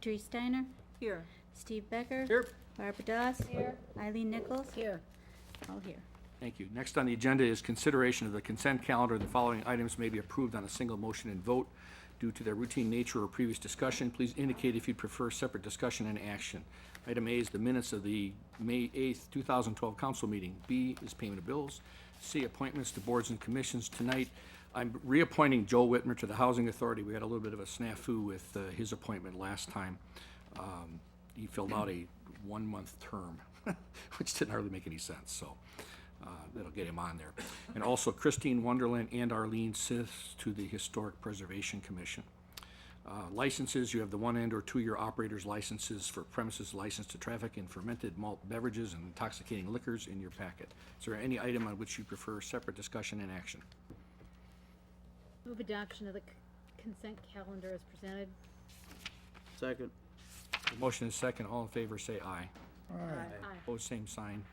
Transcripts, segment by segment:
Dries Steiner, Here. Steve Becker. Here. Barbara Doss. Here. Eileen Nichols. Here. All here. Thank you. Next on the agenda is consideration of the consent calendar. The following items may be approved on a single motion and vote. Due to their routine nature or previous discussion, please indicate if you'd prefer separate discussion and action. Item A is the minutes of the May 8th, 2012 council meeting. B is payment of bills. C, appointments to boards and commissions. Tonight, I'm reappointing Joe Whitmer to the Housing Authority. We had a little bit of a snafu with his appointment last time. He filled out a 1-month term, which didn't hardly make any sense, so that'll get him on there. And also Christine Wonderland and Arlene Sith to the Historic Preservation Commission. Licenses, you have the 1 and or 2 year operators licenses for premises licensed to traffic in fermented malt beverages and intoxicating liquors in your packet. Is there any item on which you prefer separate discussion and action? Move adoption of the consent calendar as presented. Second. The motion is second. All in favor say aye. Aye. Opposed, same sign.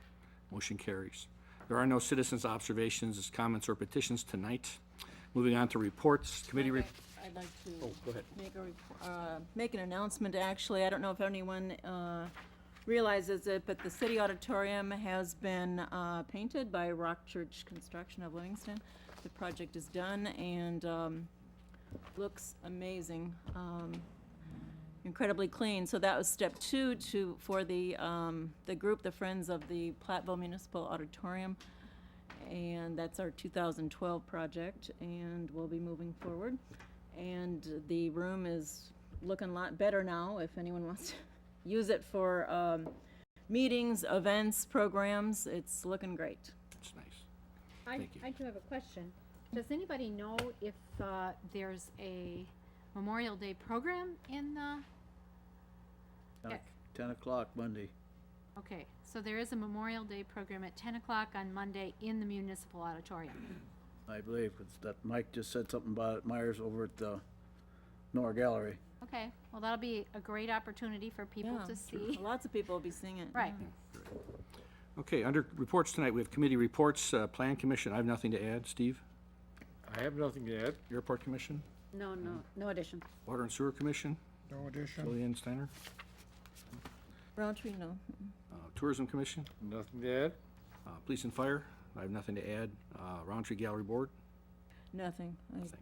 Motion carries. There are no citizens' observations, comments, or petitions tonight. Moving on to reports, committee. I'd like to Oh, go ahead. make an announcement, actually. I don't know if anyone realizes it, but the city auditorium has been painted by Rock Church Construction of Livingston. The project is done and looks amazing. Incredibly clean. So that was step 2 for the group, the Friends of the Platteville Municipal Auditorium. And that's our 2012 project, and we'll be moving forward. And the room is looking a lot better now, if anyone wants to use it for meetings, events, programs. It's looking great. It's nice. I, Thank you. I do have a question. Does anybody know if there's a Memorial Day program in the, 10 o'clock Monday. okay, so there is a Memorial Day program at 10 o'clock on Monday in the municipal auditorium. I believe it's that Mike just said something about it. Myers over at the Nora Gallery. Okay, well, that'll be a great opportunity for people Yeah, to see. Lots of people will be seeing it. Right. Okay, under reports tonight, we have committee reports, Plan Commission. I have nothing to add. Steve? I have nothing to add. Airport Commission? No addition. Water and Sewer Commission? No addition. Julianne Steiner? Roundtree, no. Tourism Commission? Nothing to add. Police and Fire? I have nothing to add. Roundtree Gallery Board? Nothing. Nothing.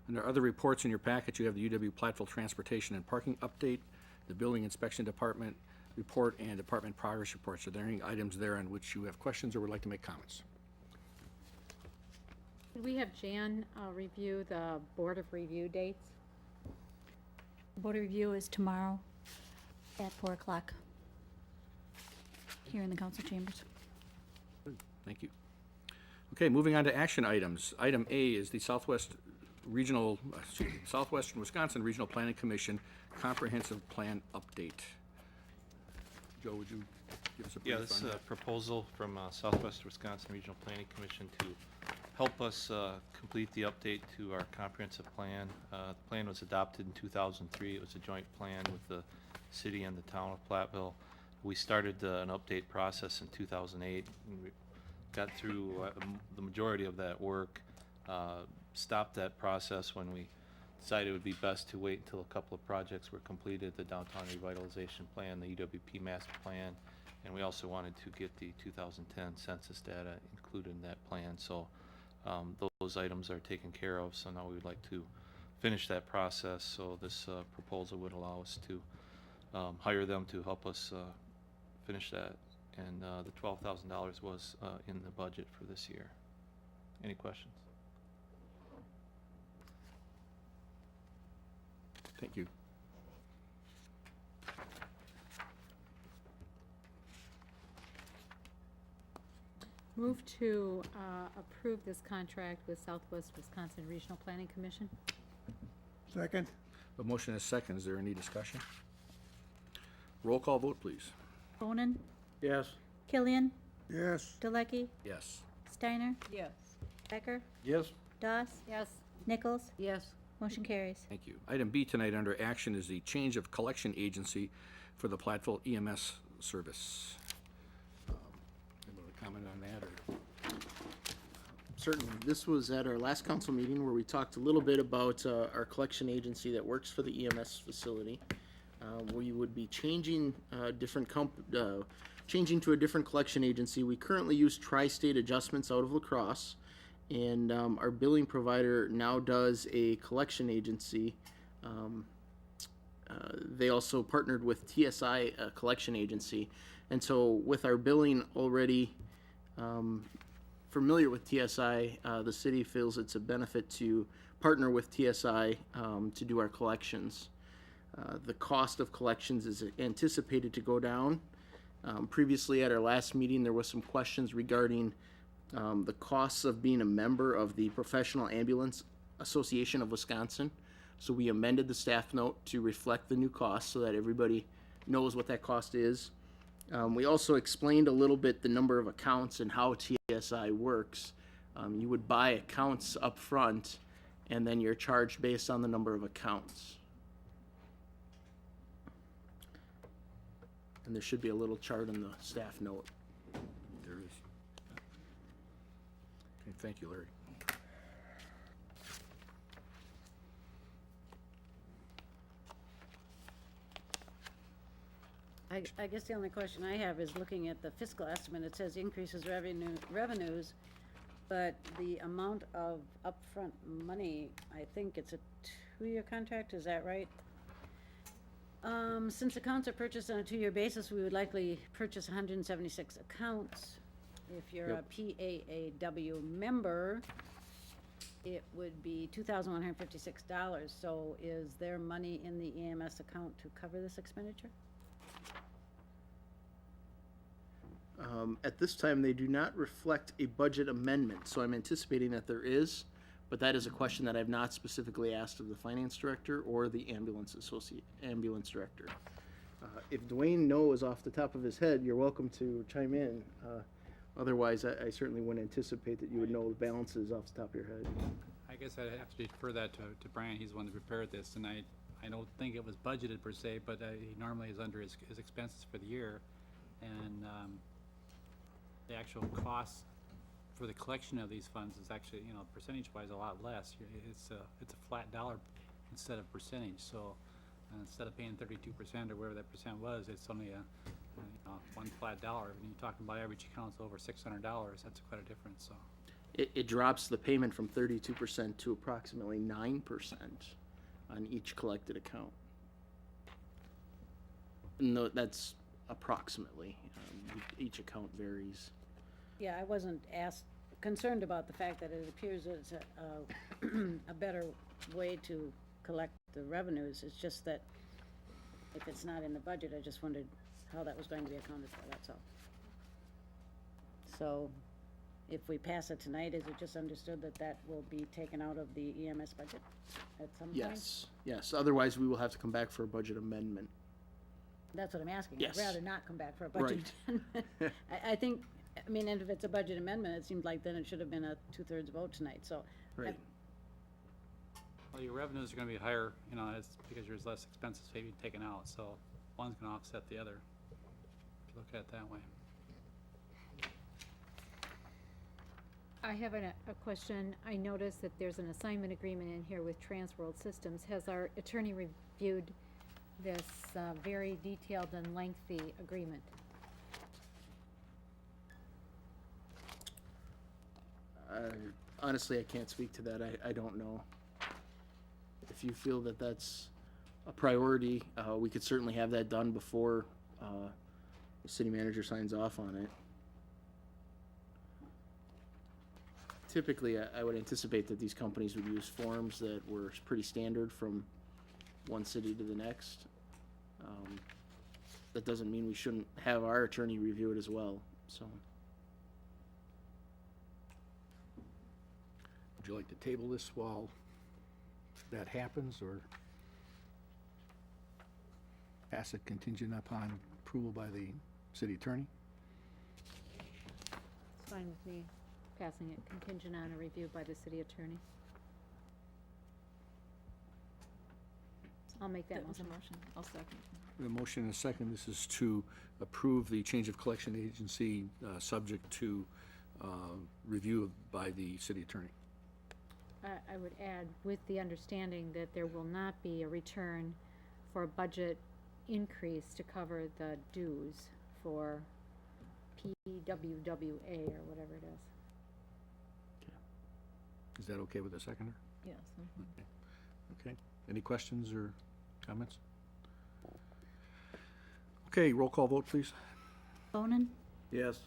Under other reports in your packet, you have the UW Platteville Transportation and Parking Update, the Building Inspection Department report, and Department Progress Reports. Are there any items there on which you have questions or would like to make comments? Could we have Jan review the Board of Review dates? Board of Review is tomorrow at 4 o'clock here in the council chambers. Thank you. Okay, moving on to action items. Item A is the Southwestern Wisconsin Regional Planning Commission Comprehensive Plan Update. Joe, would you give us a brief Yeah, on this is a that? proposal from Southwest Wisconsin Regional Planning Commission to help us complete the update to our comprehensive plan. The plan was adopted in 2003. It was a joint plan with the city and the town of Platteville. We started an update process in 2008. And we got through the majority of that work, stopped that process when we decided it would be best to wait until a couple of projects were completed, the downtown revitalization plan, the UWP master plan, and we also wanted to get the 2010 census data included in that plan. So those items are taken care of, so now we would like to finish that process. So this proposal would allow us to hire them to help us finish that, and the $12,000 was in the budget for this year. Any questions? Thank you. Move to approve this contract with Southwest Wisconsin Regional Planning Commission. Second. A motion is second. Is there any discussion? Roll call vote, please. Bonin, Yes. Killian, Yes. Delecky, Yes. Steiner, Yes. Becker, Yes. Doss, Yes. Nichols. Yes. Motion carries. Thank you. Item B tonight under action is the change of collection agency for the Platteville EMS service. Anyone comment on that? Or? Certainly. This was at our last council meeting where we talked a little bit about our collection agency that works for the EMS facility. We would be changing changing to a different collection agency. We currently use Tri-State Adjustments out of La Crosse, and our billing provider now does a collection agency. They also partnered with TSI, a collection agency, and so with our billing already familiar with TSI, the city feels it's a benefit to partner with TSI to do our collections. The cost of collections is anticipated to go down. Previously, at our last meeting, there was some questions regarding the costs of being a member of the Professional Ambulance Association of Wisconsin. So we amended the staff note to reflect the new cost so that everybody knows what that cost is. We also explained a little bit the number of accounts and how TSI works. You would buy accounts up front, and then you're charged based on the number of accounts. And there should be a little chart in the staff note. There is. Okay, thank you, Larry. I guess the only question I have is looking at the fiscal estimate, it says increases revenues, but the amount of upfront money, I think it's a 2-year contract, is that right? Since accounts are purchased on a 2-year basis, we would likely purchase 176 accounts. If you're a PAAW member, it would be $2,156. So is there money in the EMS account to cover this expenditure? At this time, they do not reflect a budget amendment, so I'm anticipating that there is, but that is a question that I've not specifically asked of the finance director or the ambulance director. If Dwayne knows off the top of his head, you're welcome to chime in. Otherwise, I certainly wouldn't anticipate that you would know the balances off the top of your head. I guess I'd have to defer that to Brian. He's the one that prepared this, and I don't think it was budgeted per se, but he normally is under his expenses for the year. And the actual cost for the collection of these funds is actually, percentage-wise, a lot less. It's a flat dollar instead of percentage. So instead of paying 32% or whatever that percent was, it's only one flat dollar. When you're talking about average accounts over $600, that's quite a difference. So It drops the payment from 32% to approximately 9% on each collected account. No, that's approximately. Each account varies. Yeah, I wasn't concerned about the fact that it appears it's a better way to collect the revenues. It's just that if it's not in the budget, I just wondered how that was going to be accounted for, that's all. So if we pass it tonight, is it just understood that that will be taken out of the EMS budget at some point? Yes. Otherwise, we will have to come back for a budget amendment. That's what I'm asking. Yes. I'd rather not come back for a budget amendment. I think, and if it's a budget amendment, it seems like then it should have been a 2/3 vote tonight, so. Right. well, your revenues are going to be higher, it's because there's less expenses maybe taken out. So one's going to offset the other. If you look at it that way. I have a question. I noticed that there's an assignment agreement in here with Transworld Systems. Has our attorney reviewed this very detailed and lengthy agreement? Honestly, I can't speak to that. I don't know. If you feel that that's a priority, we could certainly have that done before the city manager signs off on it. Typically, I would anticipate that these companies would use forms that were pretty standard from one city to the next. That doesn't mean we shouldn't have our attorney review it as well, so. Would you like to table this while that happens, or pass it contingent upon approval by the city attorney? It's fine with me passing it contingent on a review by the city attorney. I'll make that That was a motion. motion. I'll second. A motion and a second. This is to approve the change of collection agency, subject to review by the city attorney. I would add, with the understanding that there will not be a return for budget increase to cover the dues for PWWA or whatever it is. Is that okay with the seconder? Yes. Okay. Any questions or comments? Okay, roll call vote, please. Bonin, Yes.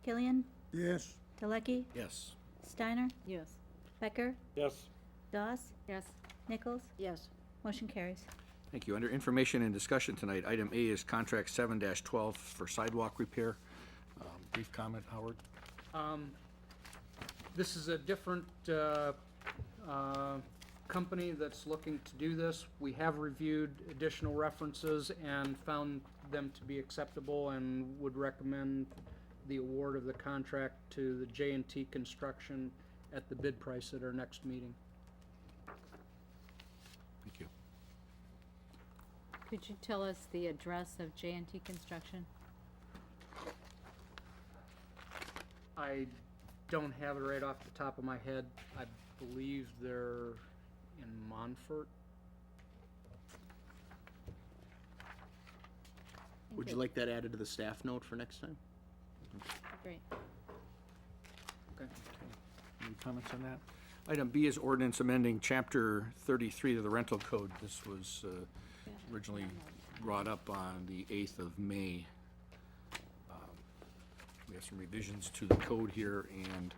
Killian, Yes. Galecki, Yes. Steiner, Yes. Becker, Yes. Doss, Yes. Nichols, Yes. motion carries. Thank you. Under information and discussion tonight, item A is contract 7-12 for sidewalk repair. Brief comment, Howard? This is a different company that's looking to do this. We have reviewed additional references and found them to be acceptable and would recommend the award of the contract to the J&T Construction at the bid price at our next meeting. Thank you. Could you tell us the address of J&T Construction? I don't have it right off the top of my head. I believe they're in Montfort. Would you like that added to the staff note for next time? Great. Any comments on that? Item B is ordinance amending Chapter 33 of the rental code. This was originally brought up on the 8th of May. We have some revisions to the code here, and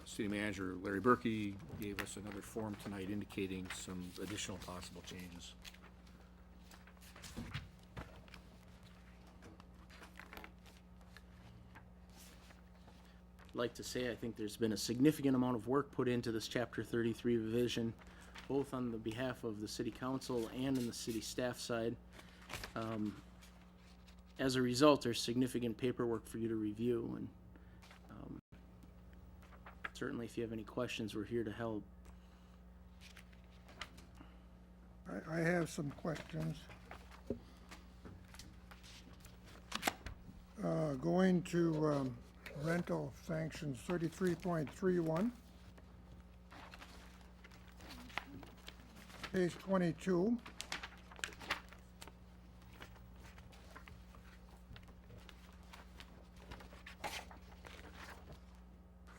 City Manager Larry Berkey gave us another form tonight indicating some additional possible changes. I'd like to say I think there's been a significant amount of work put into this Chapter 33 revision, both on the behalf of the city council and in the city staff side. As a result, there's significant paperwork for you to review, and certainly if you have any questions, we're here to help. I have some questions. Going to rental sanctions 33.31. Page 22.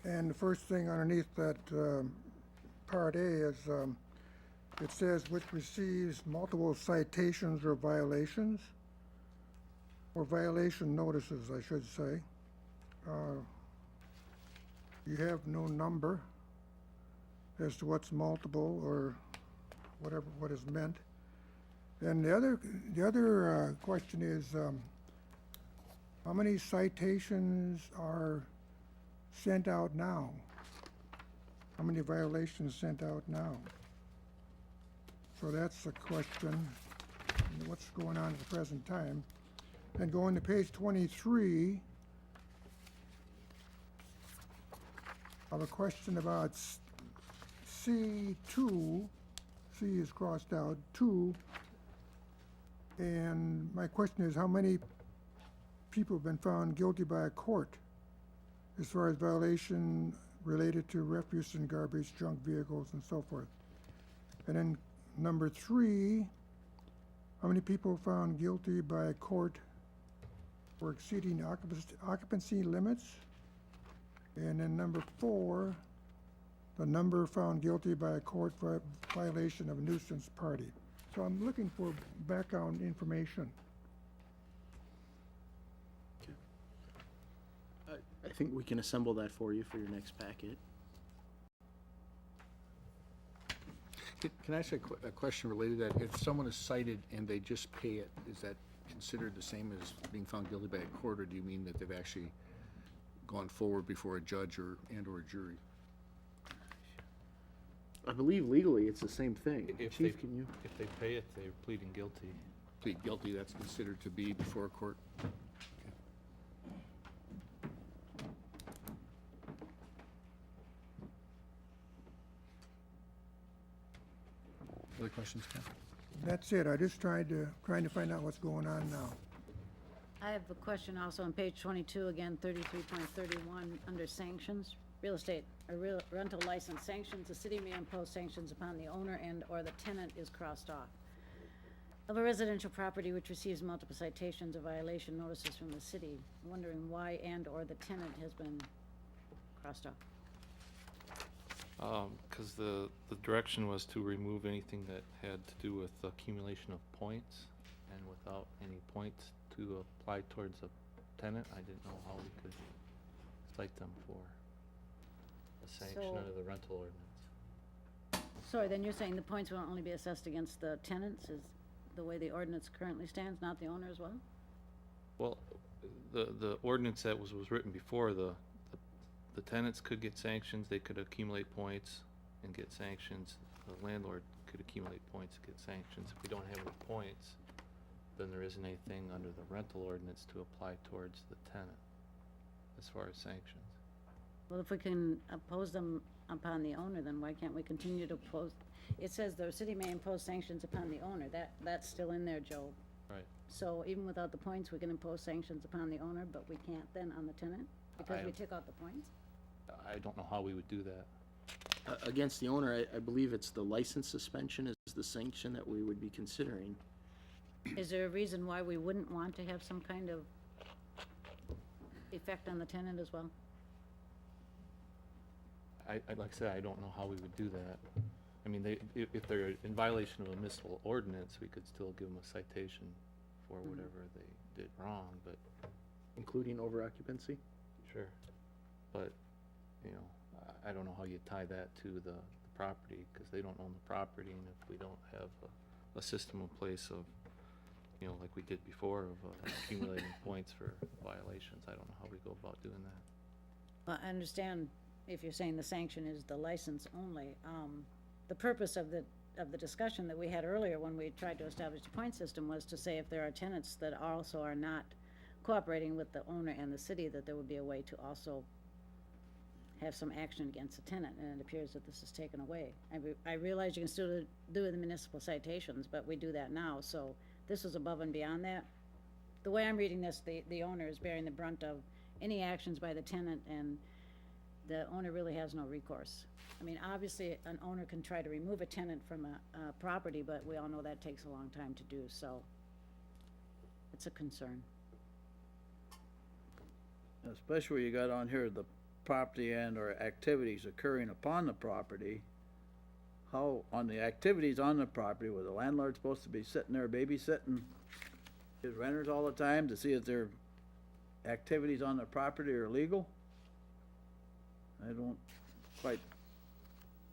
And the first thing underneath that Part A is, it says which receives multiple citations or violations, or violation notices, I should say. You have no number as to what's multiple or whatever, what is meant. And the other question is, how many citations are sent out now? How many violations sent out now? So that's the question, what's going on at the present time. And going to page 23, I have a question about C2, C is crossed out, 2, and my question is how many people have been found guilty by a court as far as violation related to refuse and garbage, junk vehicles, and so forth. And then number 3, how many people found guilty by a court for exceeding occupancy limits? And then number 4, the number found guilty by a court for violation of a nuisance party. So I'm looking for background information. I think we can assemble that for you for your next packet. Can I ask a question related to that? If someone is cited and they just pay it, is that considered the same as being found guilty by a court, or do you mean that they've actually gone forward before a judge or a jury? I believe legally it's the same thing. If Chief, they- can you? If they pay it, they're pleading guilty. Plead guilty, that's considered to be before a court? Other questions, Ken? That's it. I just trying to find out what's going on now. I have a question also on page 22, again, 33.31, under sanctions. Real estate, rental license sanctions, the city may impose sanctions upon the owner and/or the tenant is crossed off. of a residential property which receives multiple citations or violation notices from the city, wondering why and/or the tenant has been crossed off. Because the direction was to remove anything that had to do with accumulation of points, and without any points to apply towards a tenant, I didn't know how we could cite them for a sanction So- under the rental ordinance. Sorry, then you're saying the points will only be assessed against the tenants, is the way the ordinance currently stands, not the owner as well? Well, the ordinance that was written before, the tenants could get sanctions, they could accumulate points and get sanctions. The landlord could accumulate points and get sanctions. If we don't have any points, then there isn't anything under the rental ordinance to apply towards the tenant as far as sanctions. Well, if we can oppose them upon the owner, then why can't we continue to oppose? It says the city may impose sanctions upon the owner, that's still in there, Joe. Right. So even without the points, we can impose sanctions upon the owner, but we can't then on the tenant? Because we took out the points? I don't know how we would do that. Against the owner, I believe it's the license suspension is the sanction that we would be considering. Is there a reason why we wouldn't want to have some kind of effect on the tenant as well? Like I said, I don't know how we would do that. I mean, if they're in violation of a municipal ordinance, we could still give them a citation for whatever they did wrong, but. Including over occupancy? Sure. But, you know, I don't know how you tie that to the property, because they don't own the property, and if we don't have a system in place of, you know, like we did before, of accumulating points for violations, I don't know how we go about doing that. Well, I understand if you're saying the sanction is the license only. The purpose of the discussion that we had earlier when we tried to establish the point system was to say if there are tenants that also are not cooperating with the owner and the city, that there would be a way to also have some action against the tenant, and it appears that this is taken away. I realize you can still do the municipal citations, but we do that now, so this is above and beyond that. The way I'm reading this, the owner is bearing the brunt of any actions by the tenant, and the owner really has no recourse. I mean, obviously, an owner can try to remove a tenant from a property, but we all know that takes a long time to do, so it's a concern. Especially where you got on here, the property and or activities occurring upon the property. How, on the activities on the property, where the landlord's supposed to be sitting there babysitting his renters all the time to see if their activities on the property are legal? I don't quite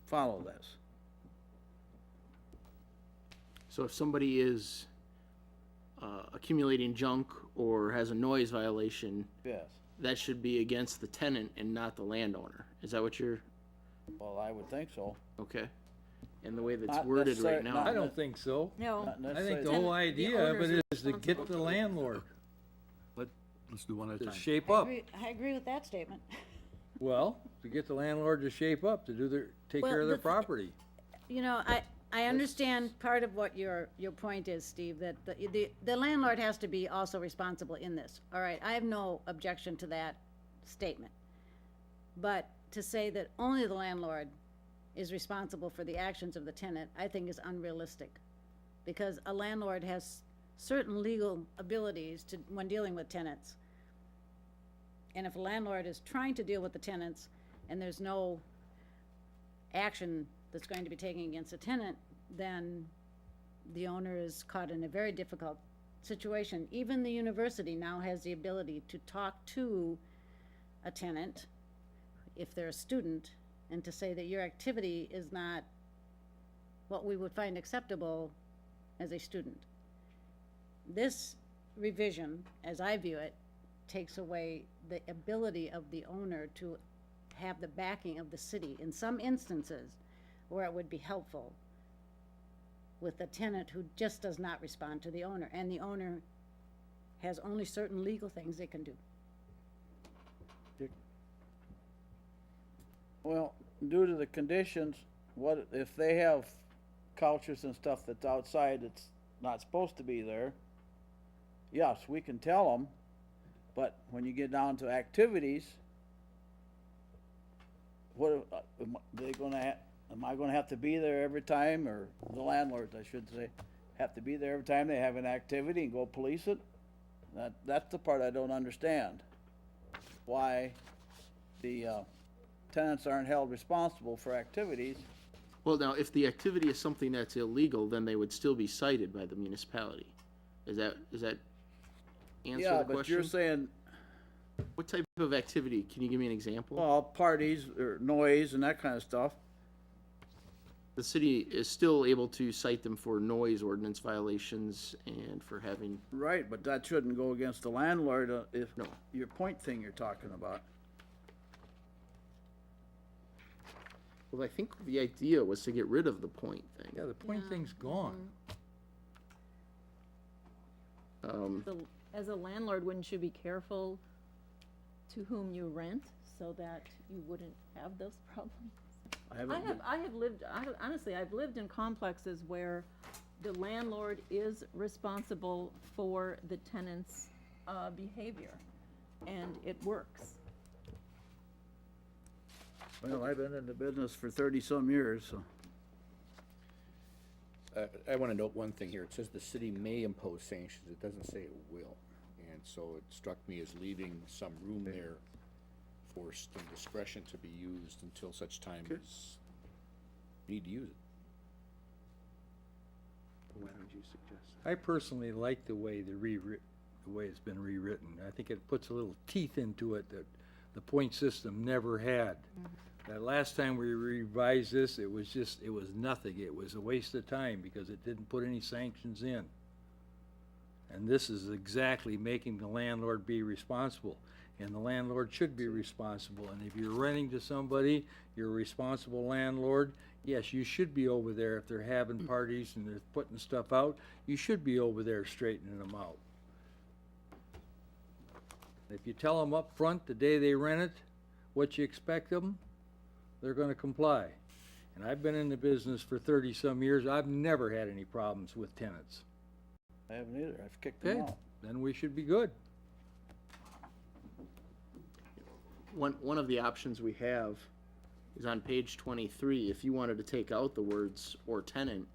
follow this. So if somebody is accumulating junk or has a noise violation, Yes. that should be against the tenant and not the landowner. Is that what you're, Well, I would think so. okay? And the way that's Not worded right necessar- now. not I don't think so. No. Not I think necessarily- the whole Tenant- the idea of owner's it is to get responsible. the landlord Let's do one at a to time. shape I up. agree with that statement. Well, to get the landlord to shape up, to take Well, care of their the th- property. You know, I understand part of what your point is, Steve, that the landlord has to be also responsible in this. All right, I have no objection to that statement. But to say that only the landlord is responsible for the actions of the tenant, I think is unrealistic. Because a landlord has certain legal abilities to, when dealing with tenants. And if a landlord is trying to deal with the tenants and there's no action that's going to be taken against the tenant, then the owner is caught in a very difficult situation. Even the university now has the ability to talk to a tenant, if they're a student, and to say that your activity is not what we would find acceptable as a student. This revision, as I view it, takes away the ability of the owner to have the backing of the city in some instances where it would be helpful with a tenant who just does not respond to the owner, and the owner has only certain legal things they can do. Well, due to the conditions, what, if they have couches and stuff that's outside that's not supposed to be there, yes, we can tell them, but when you get down to activities, what, am I gonna have to be there every time, or the landlords, I should say, have to be there every time they have an activity and go police it? That's the part I don't understand. Why the tenants aren't held responsible for activities. Well, now, if the activity is something that's illegal, then they would still be cited by the municipality. Is that answer Yeah, the but question? you're saying, What type of activity? Can you give me an example? well, parties or noise and that kind of stuff. The city is still able to cite them for noise ordinance violations and for having, Right, but that shouldn't go against the landlord if, No. your point thing you're talking about. well, I think the idea was to get rid of the point thing. Yeah, the point thing's gone. As a landlord, wouldn't you be careful to whom you rent so that you wouldn't have those problems? Honestly, I've lived in complexes where the landlord is responsible for the tenant's, behavior, and it works. Well, I've been in the business for 30-some years, so. I want to note one thing here. It says the city may impose sanctions. It doesn't say it will. And so it struck me as leaving some room there for some discretion to be used until such time as you need to use it. Why don't you suggest? I personally like the way the way it's been rewritten. I think it puts a little teeth into it that the point system never had. That last time we revised this, it was nothing. It was a waste of time because it didn't put any sanctions in. And this is exactly making the landlord be responsible. And the landlord should be responsible. And if you're renting to somebody, you're a responsible landlord. Yes, you should be over there if they're having parties and they're putting stuff out. You should be over there straightening them out. If you tell them up front the day they rent it, what you expect of them, they're gonna comply. And I've been in the business for 30-some years. I've never had any problems with tenants. I haven't either. I've kicked them Okay, out. then we should be good. One of the options we have is on page 23. If you wanted to take out the words "or tenant"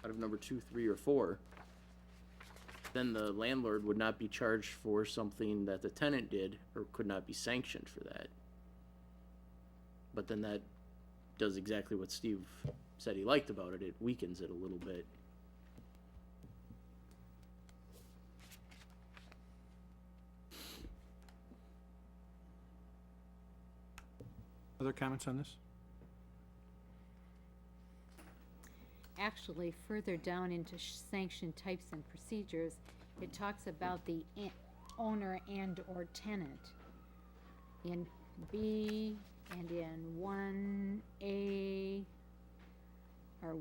out of number 2, 3, or 4, then the landlord would not be charged for something that the tenant did or could not be sanctioned for that. But then that does exactly what Steve said he liked about it. It weakens it a little bit. Other comments on this? Actually, further down into sanction types and procedures, it talks about the owner and/or tenant. In B and in 1A, or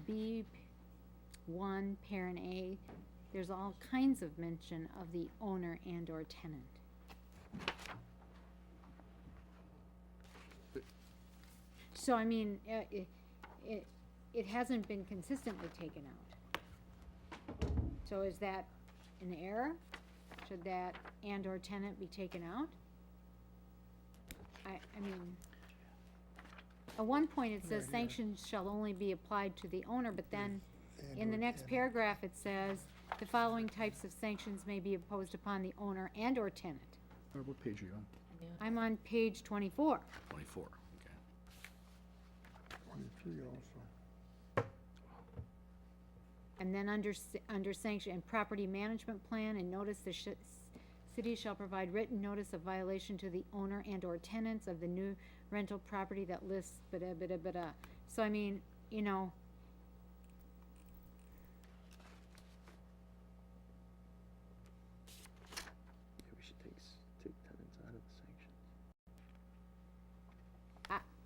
B1, parent A, there's all kinds of mention of the owner and/or tenant. So, I mean, it hasn't been consistently taken out. So is that an error? Should that and/or tenant be taken out? I mean, at one point it says sanctions shall only be applied to the owner, but then in the next paragraph it says the following types of sanctions may be imposed upon the owner and/or tenant. What page are you on? I'm on page 24. 24, okay. 23 also. And then under sanction and property management plan and notice, the city shall provide written notice of violation to the owner and/or tenants of the new rental property that lists bada bada bada. So I mean, you know, We should take tenants out of the sanctions.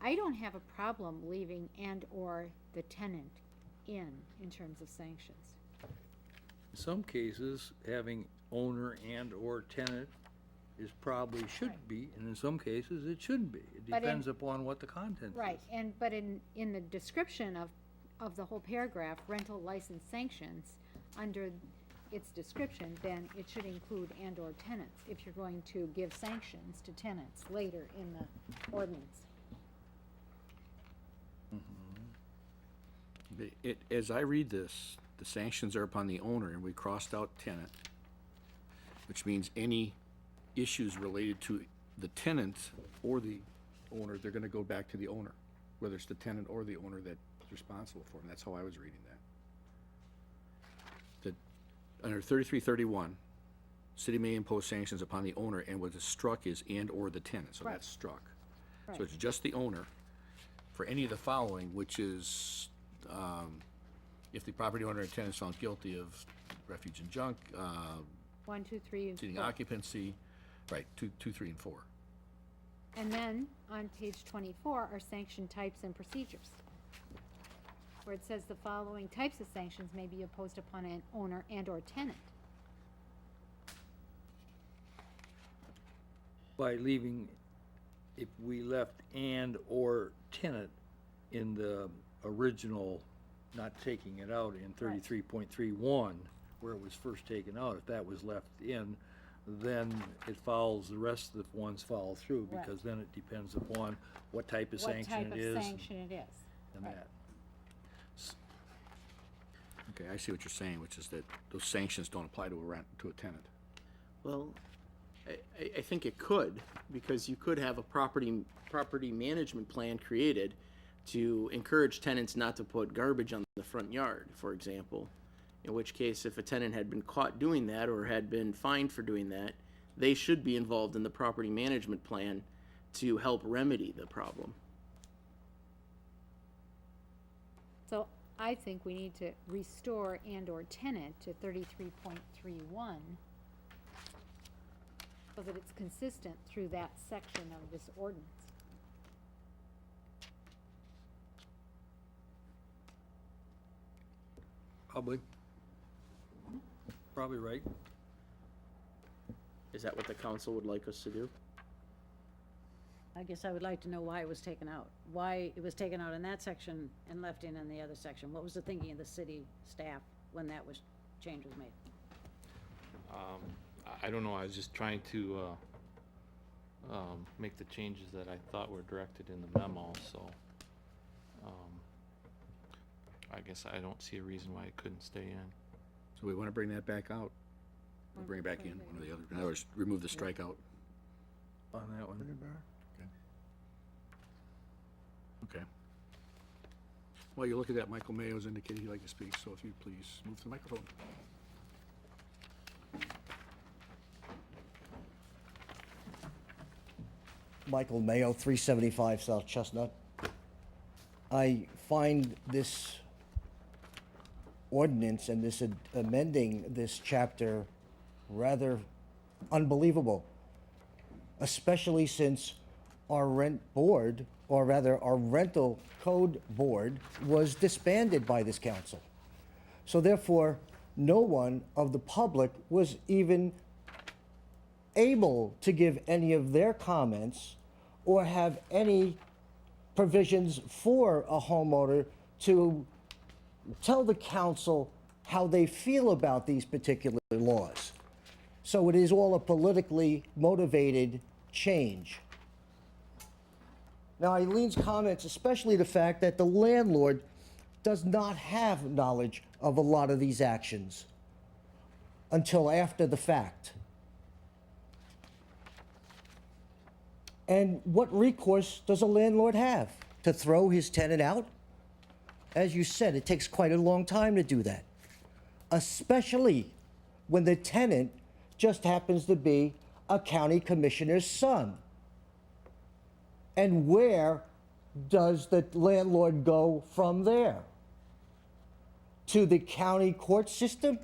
I don't have a problem leaving and/or the tenant in terms of sanctions. In some cases, having owner and/or tenant is probably should be, and in some cases, it shouldn't be. It But in- depends upon what the content is. Right, but in the description of the whole paragraph, rental license sanctions, under its description, then it should include and/or tenants, if you're going to give sanctions to tenants later in the ordinance. As I read this, the sanctions are upon the owner, and we crossed out tenant, which means any issues related to the tenant or the owner, they're gonna go back to the owner, whether it's the tenant or the owner that's responsible for them. That's how I was reading that. Under 3331, city may impose sanctions upon the owner, and what is struck is and/or the tenant, so that's struck. So Right. it's just the owner for any of the following, which is, if the property owner or tenant is found guilty of refuge and junk, 1, 2, 3, and exceeding 4. occupancy, right, 2, 3, and 4. And then, on page 24 are sanction types and procedures, where it says the following types of sanctions may be imposed upon an owner and/or tenant. By leaving, if we left and/or tenant in the original, not taking it out in 33.31, where it was first taken out, if that was left in, then it follows, the rest of the ones follow through, Right. because then it depends upon what type of What sanction type it of is sanction it is. and Right. that. Okay, I see what you're saying, which is that those sanctions don't apply to a tenant. Well, I think it could, because you could have a property management plan created to encourage tenants not to put garbage on the front yard, for example. In which case, if a tenant had been caught doing that or had been fined for doing that, they should be involved in the property management plan to help remedy the problem. So I think we need to restore and/or tenant to 33.31 so that it's consistent through that section of this ordinance. Probably right. Is that what the council would like us to do? I guess I would like to know why it was taken out. Why it was taken out in that section and left in the other section. What was the thinking of the city staff when that change was made? I don't know, I was just trying to make the changes that I thought were directed in the memo, so I guess I don't see a reason why it couldn't stay in. So we want to bring that back out? Or bring it back in, one or the other? In other words, remove the strikeout. On that one. Bring it back. Okay. While you look at that, Michael Mayo's indicated he'd like to speak, so if you please move to the microphone. Michael Mayo, 375 South Chestnut. I find this ordinance and this amending this chapter rather unbelievable, especially since our rent board, or rather our rental code board, was disbanded by this council. So therefore, no one of the public was even able to give any of their comments or have any provisions for a homeowner to tell the council how they feel about these particular laws. So it is all a politically motivated change. Now, Eileen's comments, especially the fact that the landlord does not have knowledge of a lot of these actions until after the fact. And what recourse does a landlord have? To throw his tenant out? As you said, it takes quite a long time to do that, especially when the tenant just happens to be a county commissioner's son. And where does the landlord go from there? To the county court system,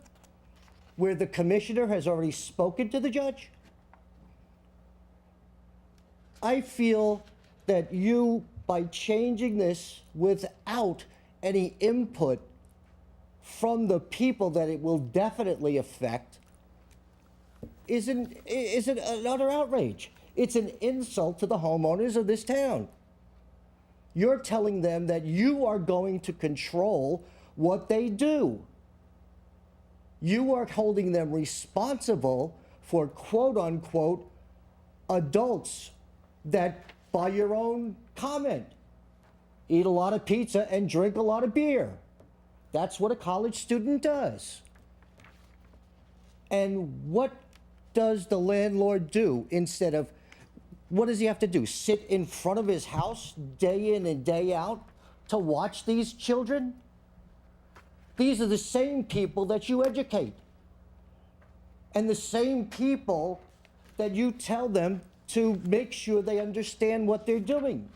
where the commissioner has already spoken to the judge? I feel that you, by changing this without any input from the people that it will definitely affect, is an utter outrage. It's an insult to the homeowners of this town. You're telling them that you are going to control what they do. You are holding them responsible for quote-unquote adults that, by your own comment, eat a lot of pizza and drink a lot of beer. That's what a college student does. And what does the landlord do instead of, what does he have to do? Sit in front of his house day in and day out to watch these children? These are the same people that you educate. And the same people that you tell them to make sure they understand what they're doing.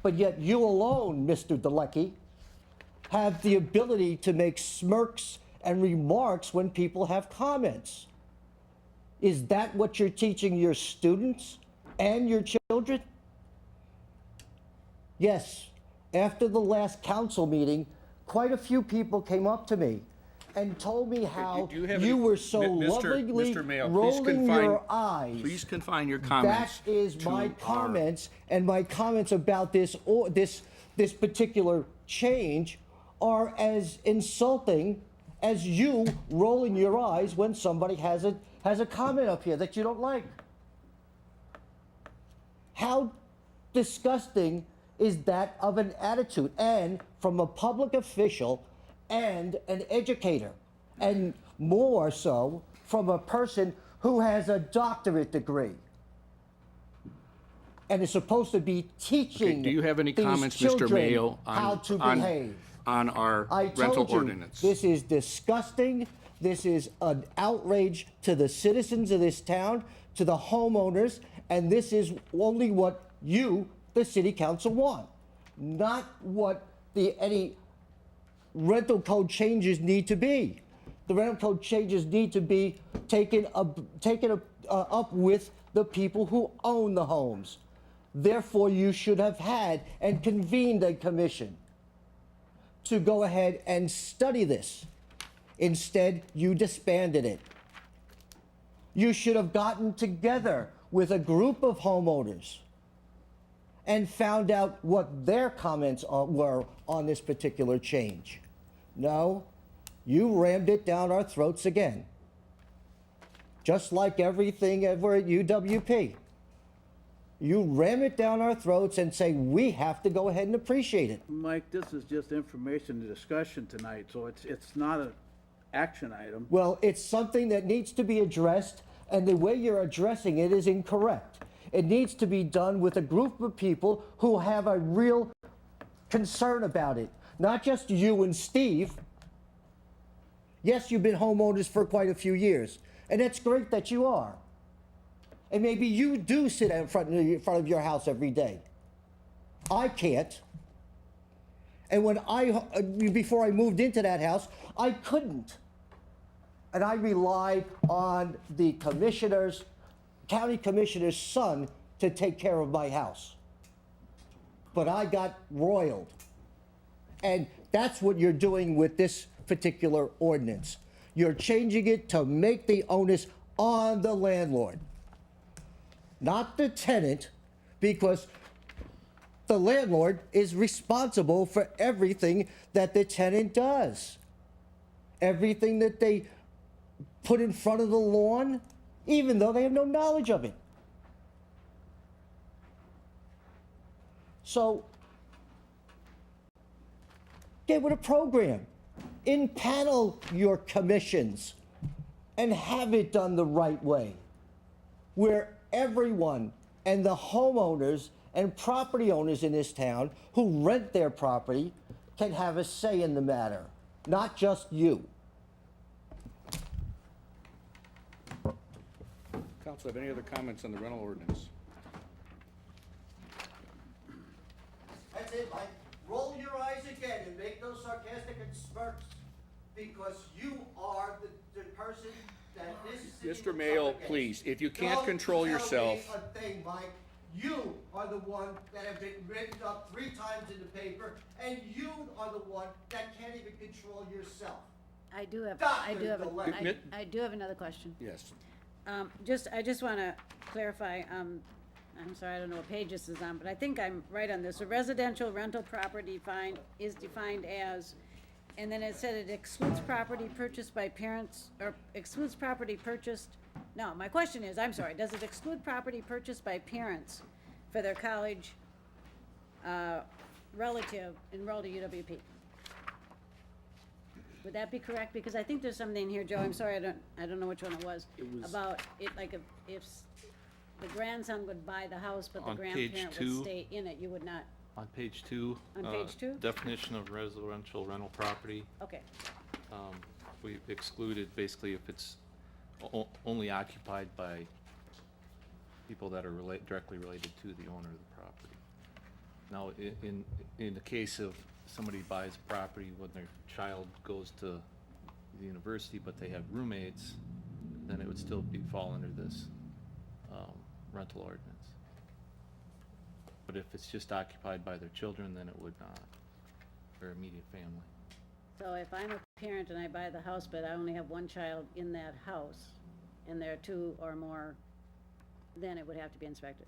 But yet you alone, Mr. Delecky, have the ability to make smirks and remarks when people have comments. Is that what you're teaching your students and your children? Yes, after the last council meeting, quite a few people came up to me and told me how Do you have you any- were so lovingly Mr. Mayo, rolling your eyes. Please confine your comments. That is to my our- comments, and my comments about this this particular change are as insulting as you rolling your eyes when somebody has a comment up here that you don't like. How disgusting is that of an attitude, and from a public official and an educator, and more so from a person who has a doctorate degree and is supposed to be teaching Do you have any these comments, Mr. children Mayo, how to behave. on our I rental told you, ordinance? this is disgusting. This is an outrage to the citizens of this town, to the homeowners, and this is only what you, the city council, want, not what any rental code changes need to be. The rental code changes need to be taken up with the people who own the homes. Therefore, you should have had and convened a commission to go ahead and study this. Instead, you disbanded it. You should have gotten together with a group of homeowners and found out what their comments were on this particular change. No, you rammed it down our throats again. Just like everything ever at UWP. You ram it down our throats and say we have to go ahead and appreciate it. Mike, this is just information and discussion tonight, so it's not an action item. Well, it's something that needs to be addressed, and the way you're addressing it is incorrect. It needs to be done with a group of people who have a real concern about it. Not just you and Steve. Yes, you've been homeowners for quite a few years, and it's great that you are. And maybe you do sit in front of your house every day. I can't. And before I moved into that house, I couldn't. And I relied on the county commissioner's son to take care of my house. But I got roiled. And that's what you're doing with this particular ordinance. You're changing it to make the onus on the landlord, not the tenant, because the landlord is responsible for everything that the tenant does. Everything that they put in front of the lawn, even though they have no knowledge of it. So, get with a program. Impanel your commissions and have it done the right way, where everyone and the homeowners and property owners in this town who rent their property can have a say in the matter, not just you. Council, have any other comments on the rental ordinance? That's it, Mike. Roll your eyes again and make those sarcastic smirks, because you are the person that this city Mr. looks Mayo, up against. please, if you can't Don't control tell yourself. me a thing, Mike. You are the one that have been written up 3 times in the paper, and you are the one that can't even control yourself. I do have Dr. Gillette. I do have another question. Yes. I just want to clarify, I'm sorry, I don't know what page this is on, but I think I'm right on this. A residential rental property is defined as, and then it said it excludes property purchased by parents, or excludes property purchased, no, my question is, I'm sorry, does it exclude property purchased by parents for their college, relative enrolled at UWP? Would that be correct? Because I think there's something here, Joe, I'm sorry, I don't know which one it was. It was- About it, like if the grandson would buy the house, but the On page grandparent would two. stay in it, you would not, On page two. On page two? Definition of residential rental property. okay, We excluded basically if it's only occupied by people that are directly related to the owner of the property. Now, in the case of somebody buys property when their child goes to the university, but they have roommates, then it would still fall under this rental ordinance. But if it's just occupied by their children, then it would not, their immediate family. so if I'm a parent and I buy the house, but I only have one child in that house, and there are two or more, then it would have to be inspected.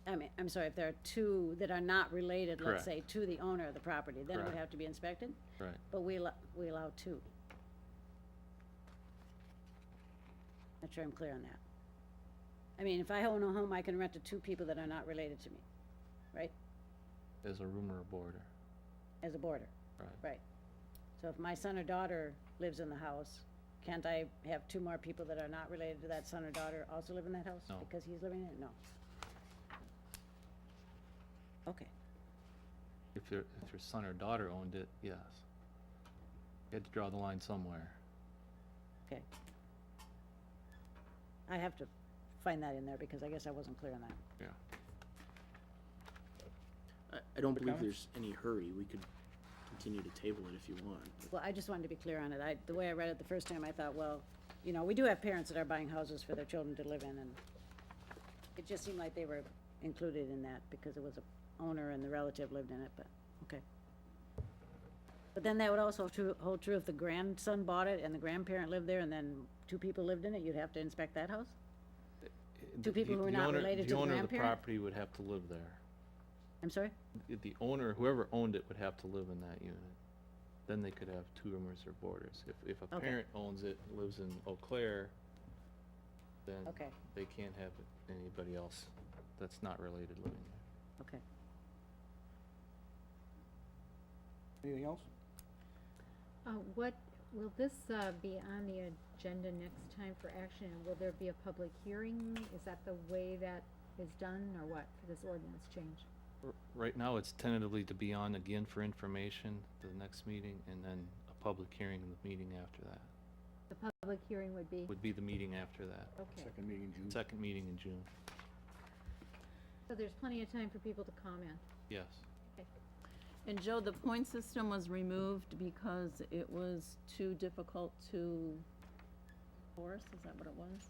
I mean, I'm sorry, if there are two that are not related, let's say, Correct. to the owner of the property, then it would Correct. have to be inspected? Right. But we allow two. Not sure I'm clear on that. I mean, if I own a home, I can rent to two people that are not related to me, right? As a room or a boarder. As a boarder, Right. right? So if my son or daughter lives in the house, can't I have two more people that are not related to that son or daughter also live in that house? No. Because he's living in it? No. Okay, If your son or daughter owned it, yes. You had to draw the line somewhere. okay. I have to find that in there because I guess I wasn't clear on that. Yeah. I don't Other believe comments? there's any hurry. We could continue to table it if you want. Well, I just wanted to be clear on it. The way I read it the first time, I thought, well, you know, we do have parents that are buying houses for their children to live in, and it just seemed like they were included in that because it was a owner and the relative lived in it, but, okay. But then that would also hold true if the grandson bought it and the grandparent lived there and then two people lived in it, you'd have to inspect that house? Two people who are not related to the The owner of the grandparent? property would have to live there. I'm sorry? The owner, whoever owned it, would have to live in that unit. Then they could have two roomers or boarders. If a Okay. parent owns it, and lives in Eau Claire, then Okay. they can't have anybody else that's not related living there. Okay. Anything else? Will this be on the agenda next time for action? And will there be a public hearing? Is that the way that is done, or what, for this ordinance change? Right now, it's tentatively to be on again for information to the next meeting, and then a public hearing in the meeting after that. The public hearing would be? Would be the meeting after that. Okay, Second meeting in June. Second meeting in June. so there's plenty of time for people to comment. Yes. And Joe, the point system was removed because it was too difficult to enforce, is that what it was?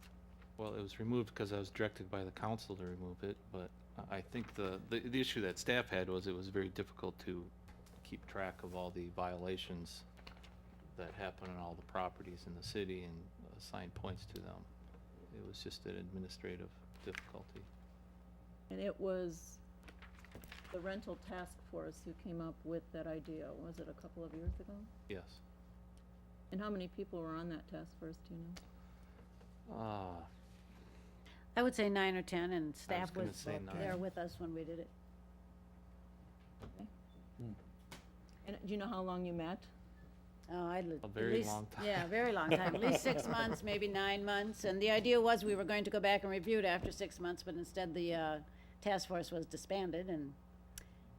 Well, it was removed because I was directed by the council to remove it, but I think the issue that staff had was it was very difficult to keep track of all the violations that happen on all the properties in the city and assign points to them. It was just an administrative difficulty. And it was the rental task force who came up with that idea, was it a couple of years ago? Yes. And how many people were on that task force, do you know? I would say 9 or 10, and staff gonna was say there 9. with us when we did it. And do you know how long you met? Oh, A very long time. Yeah, very long time, at least 6 months, maybe 9 months, and the idea was we were going to go back and review it after 6 months, but instead the task force was disbanded, and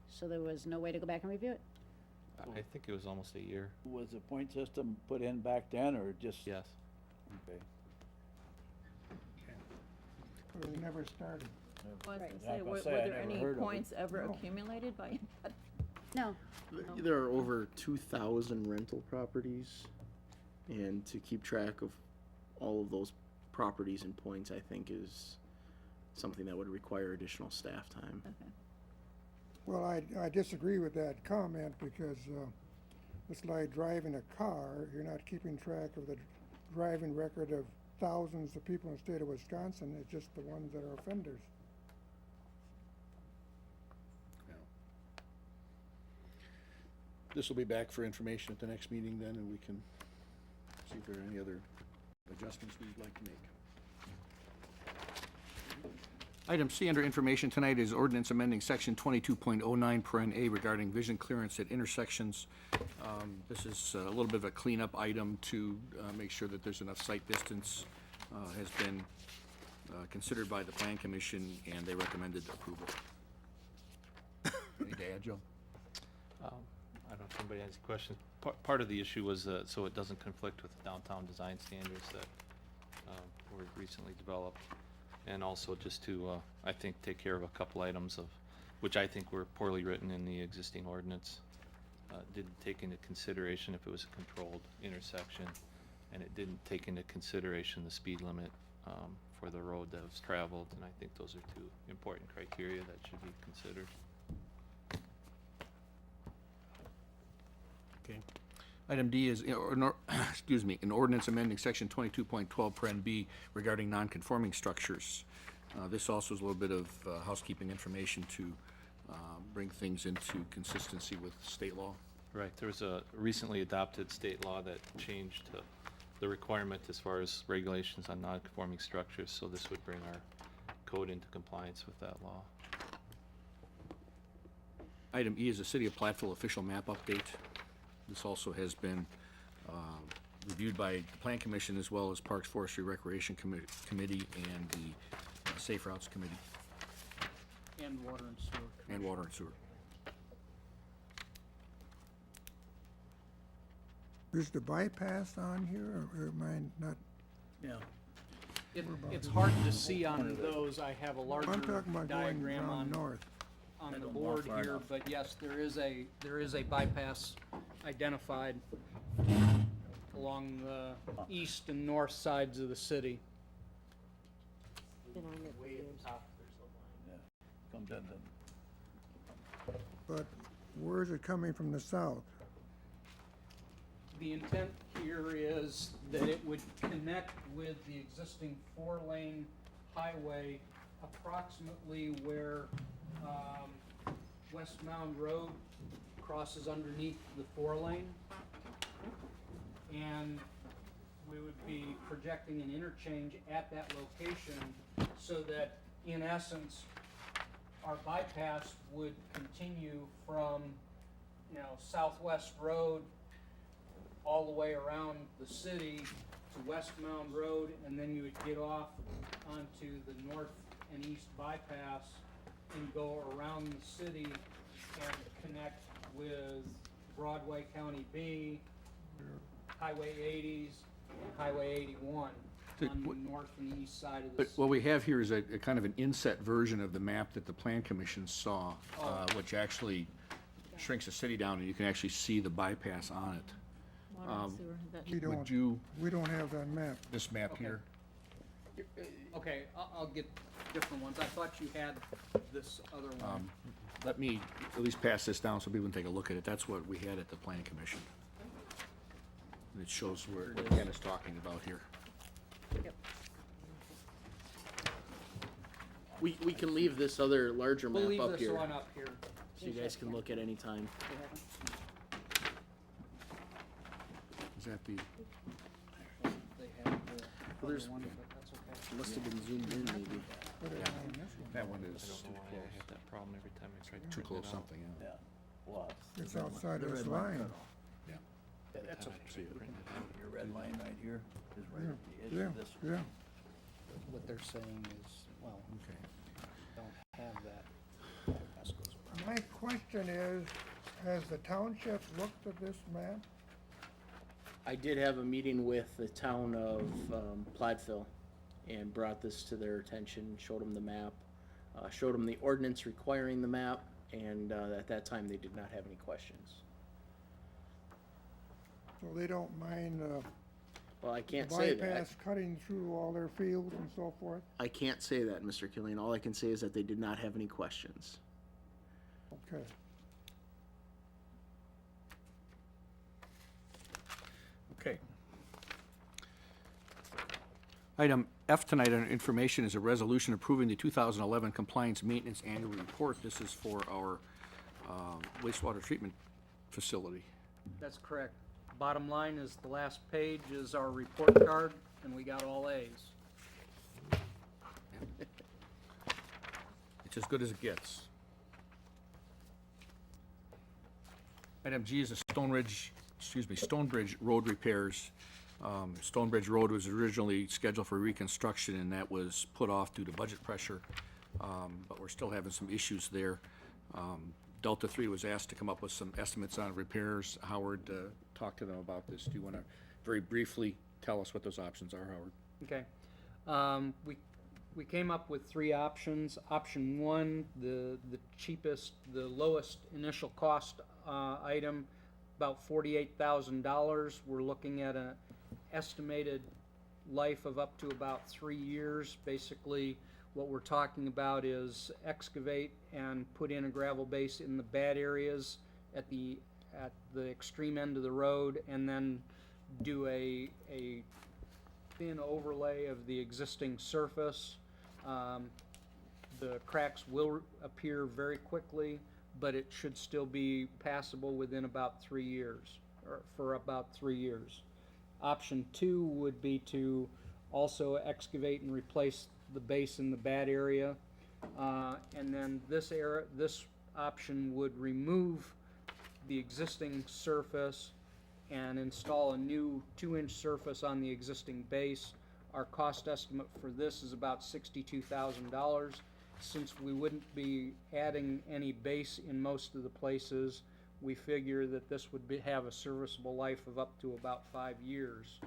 so there was no way to go back and review it. I think it was almost a year. Was the point system put in back then, or just? Yes. Okay. But it never started. I was Right. gonna Yeah, I say, was were gonna say, I there never any heard of it. points ever No. accumulated by? No, There are over 2,000 rental properties, and to keep track of all of those properties and points, I think, is something that would require additional staff time. Okay. Well, I disagree with that comment because it's like driving a car. You're not keeping track of the driving record of thousands of people in the state of Wisconsin. It's just the ones that are offenders. This will be back for information at the next meeting then, and we can see if there are any other adjustments we'd like to make. Item C under information tonight is ordinance amending section 22.09 paren A regarding vision clearance at intersections. This is a little bit of a cleanup item to make sure that there's enough sight distance. Has been considered by the Plan Commission, and they recommended approval. Any to add, Joe? I don't know if anybody has any questions. Part of the issue was so it doesn't conflict with the downtown design standards that were recently developed. And also just to, I think, take care of a couple items of, which I think were poorly written in the existing ordinance. Didn't take into consideration if it was a controlled intersection, and it didn't take into consideration the speed limit for the road that was traveled, and I think those are two important criteria that should be considered. Okay. Item D is, excuse me, an ordinance amending section 22.12 paren B regarding non-conforming structures. This also is a little bit of housekeeping information to bring things into consistency with state law. Right, there was a recently adopted state law that changed the requirement as far as regulations on non-conforming structures, so this would bring our code into compliance with that law. Item E is a City of Platteville official map update. This also has been reviewed by the Plan Commission as well as Parks, Forestry, Recreation Committee and the Safe Routes Committee And water and sewer. and Water and Sewer. Is the bypass on here, or am I not? Yeah. It's hard to see on those. I have a larger I'm talking about going diagram around north. on I the don't know board far here, enough. but yes, there is a bypass identified along the east and north sides of the city. Comes in But where is it coming from the south? The intent here is that it would connect with the existing four-lane highway approximately where West Mound Road crosses underneath the four-lane. And we would be projecting an interchange at that location so that, in essence, our bypass would continue from, Southwest Road all the way around the city to West Mound Road, and then you would get off onto the north and east bypass and go around the city and connect with Broadway County B, Highway 80s, and Highway 81 on the north and east side of the But city. what we have here is a kind of an inset version of the map that the Plan Commission saw, which actually shrinks the city down, and you can actually see the bypass on it. Water and sewer, that- We don't have that map. This map Okay. here, Okay, I'll get different ones. I thought you had this other one. let me at least pass this down so people can take a look at it. That's what we had at the Plan Commission. And it shows what Ken is talking about here. We can leave this other larger We'll map leave up this here, one up here. so you guys can look at any time. Is that the, They have the there's- other one, but that's okay. Must have been zoomed in, maybe. that one I is don't know why I have that problem every time I try to too print close it out. something, yeah. Yeah. Well, It's outside this line. Yeah. Yeah, that's Every time I try to print it out. your red line right here is right at the edge Yeah, of this. yeah. What they're saying is, well, Okay. don't have that. bypass goes around. My question is, has the township looked at this map? I did have a meeting with the town of Platteville and brought this to their attention, showed them the map, showed them the ordinance requiring the map, and at that time, they did not have any questions. So they don't mind Well, I can't say that. bypass cutting through all their fields and so forth? I can't say that, Mr. Killian. All I can say is that they did not have any questions. Okay. Okay. Item F tonight on information is a resolution approving the 2011 Compliance Maintenance Annual Report. This is for our wastewater treatment facility. That's correct. Bottom line is the last page is our report card, and we got all A's. It's as good as it gets. Item G is the Stonebridge Road repairs. Stonebridge Road was originally scheduled for reconstruction, and that was put off due to budget pressure, but we're still having some issues there. Delta 3 was asked to come up with some estimates on repairs. Howard talked to them about this. Do you want to very briefly tell us what those options are, Howard? Okay. We came up with three options. Option one, the cheapest, the lowest initial cost item, about $48,000. We're looking at an estimated life of up to about 3 years. Basically, what we're talking about is excavate and put in a gravel base in the bad areas at the extreme end of the road, and then do a thin overlay of the existing surface. The cracks will appear very quickly, but it should still be passable within about 3 years, or for about 3 years. Option two would be to also excavate and replace the base in the bad area. And then this option would remove the existing surface and install a new 2-inch surface on the existing base. Our cost estimate for this is about $62,000. Since we wouldn't be adding any base in most of the places, we figure that this would have a serviceable life of up to about 5 years.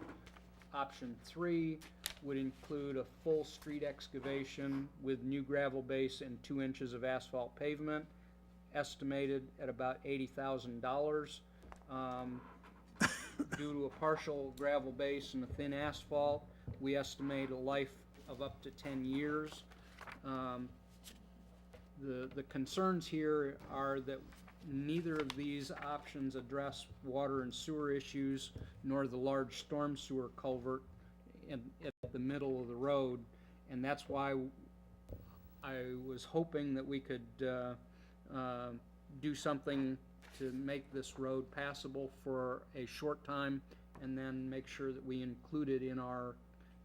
Option three would include a full street excavation with new gravel base and 2 inches of asphalt pavement, estimated at about $80,000. Due to a partial gravel base and a thin asphalt, we estimate a life of up to 10 years. The concerns here are that neither of these options address water and sewer issues, nor the large storm sewer culvert at the middle of the road, and that's why I was hoping that we could do something to make this road passable for a short time, and then make sure that we include it in our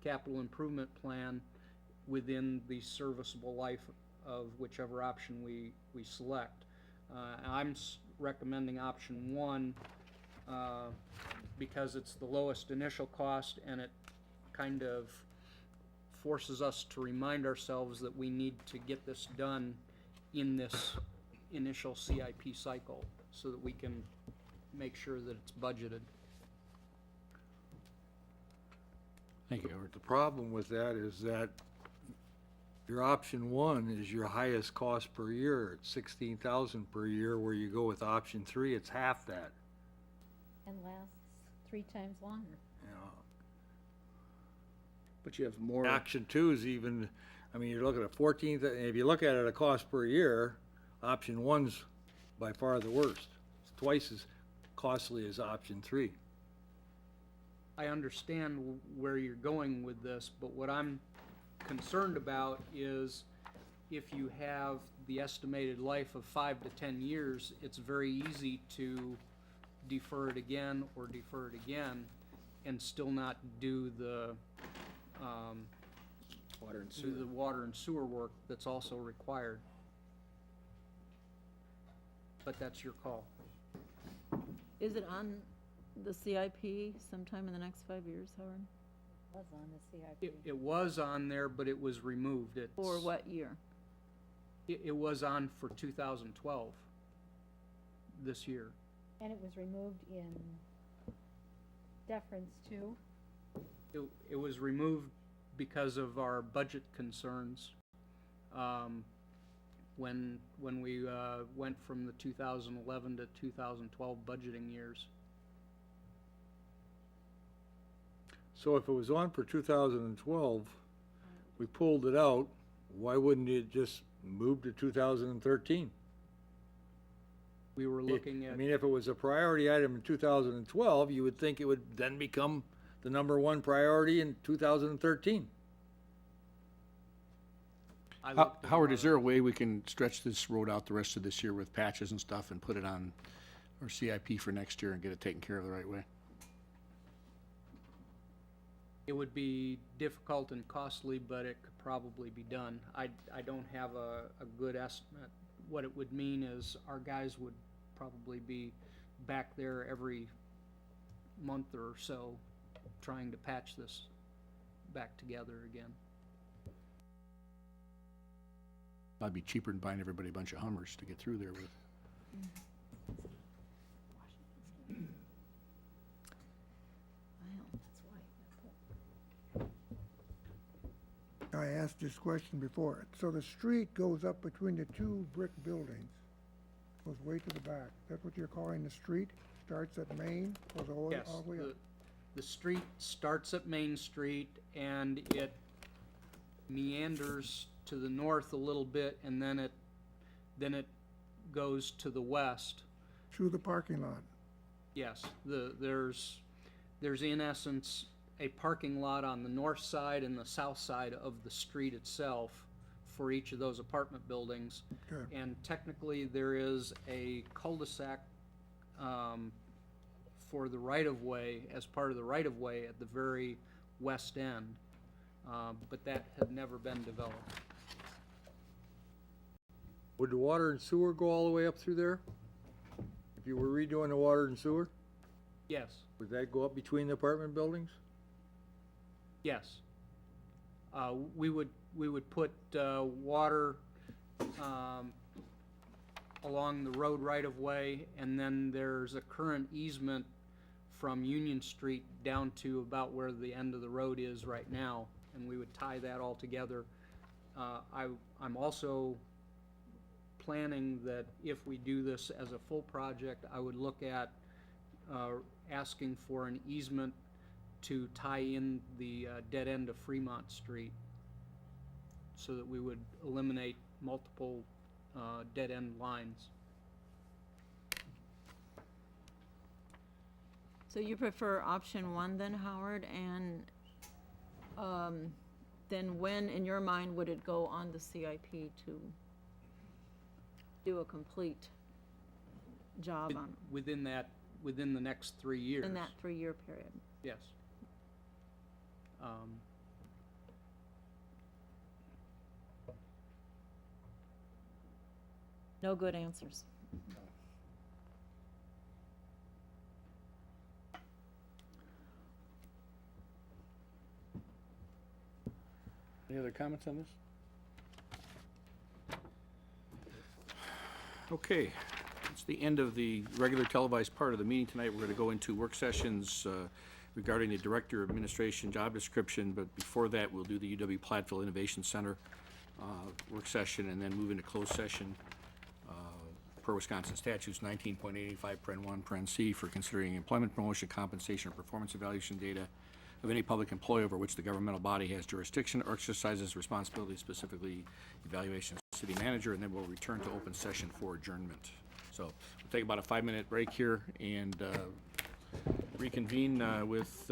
capital improvement plan within the serviceable life of whichever option we select. I'm recommending option one because it's the lowest initial cost, and it kind of forces us to remind ourselves that we need to get this done in this initial CIP cycle so that we can make sure that it's budgeted. Thank you, Howard. The problem with that is that your option one is your highest cost per year. It's $16,000 per year, where you go with option three, it's half that. And lasts 3 times longer. You know, But you have more. option two is even, I mean, you're looking at 14, if you look at it a cost per year, option one's by far the worst. It's twice as costly as option three. I understand where you're going with this, but what I'm concerned about is if you have the estimated life of 5 to 10 years, it's very easy to defer it again and still not do the water and sewer work that's also required. But that's your call. Is it on the CIP sometime in the next 5 years, Howard? Was on the CIP. It was on there, but it was removed. It's, For what year? it was on for 2012, this year. And it was removed in deference to, It was removed because of our budget concerns. When we went from the 2011 to 2012 budgeting years. So if it was on for 2012, we pulled it out, why wouldn't it just move to 2013? We were looking I at, mean, if it was a priority item in 2012, you would think it would then become the number one priority in 2013. I looked at Howard, our- is there a way we can stretch this road out the rest of this year with patches and stuff and put it on our CIP for next year and get it taken care of the right way? It would be difficult and costly, but it could probably be done. I don't have a good estimate. What it would mean is our guys would probably be back there every month or so trying to patch this back together again. That'd be cheaper than buying everybody a bunch of Hummers to get through there with. I asked this question before. So the street goes up between the two brick buildings, goes way to the back. That's what you're calling the street? Starts at Main, goes all Yes, all the way up? the street starts at Main Street and it meanders to the north a little bit and then it goes to the west. Through the parking lot? Yes, there's in essence a parking lot on the north side and the south side of the street itself for each of those apartment buildings. Okay. And technically, there is a cul-de-sac for the right-of-way, as part of the right-of-way at the very west end, but that had never been developed. Would the water and sewer go all the way up through there? If you were redoing the water and sewer, Yes, would that go up between the apartment buildings? yes. We would put water along the road right-of-way, and then there's a current easement from Union Street down to about where the end of the road is right now, and we would tie that all together. I'm also planning that if we do this as a full project, I would look at asking for an easement to tie in the dead end of Fremont Street so that we would eliminate multiple dead end lines. So you prefer option one then, Howard, and then when, in your mind, would it go on the CIP to do a complete job on, Within the next 3 years. in that 3-year period? Yes. No good answers. Any other comments on this? Okay, it's the end of the regular televised part of the meeting tonight. We're going to go into work sessions regarding the Director of Administration job description, but before that, we'll do the UW Platteville Innovation Center work session and then move into closed session per Wisconsin statutes 19.85 paren 1 paren C for considering employment, promotion, compensation, or performance evaluation data of any public employee over which the governmental body has jurisdiction or exercises responsibility, specifically evaluation of city manager, and then we'll return to open session for adjournment. So we'll take about a 5-minute break here and reconvene with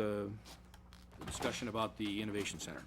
discussion about the Innovation Center.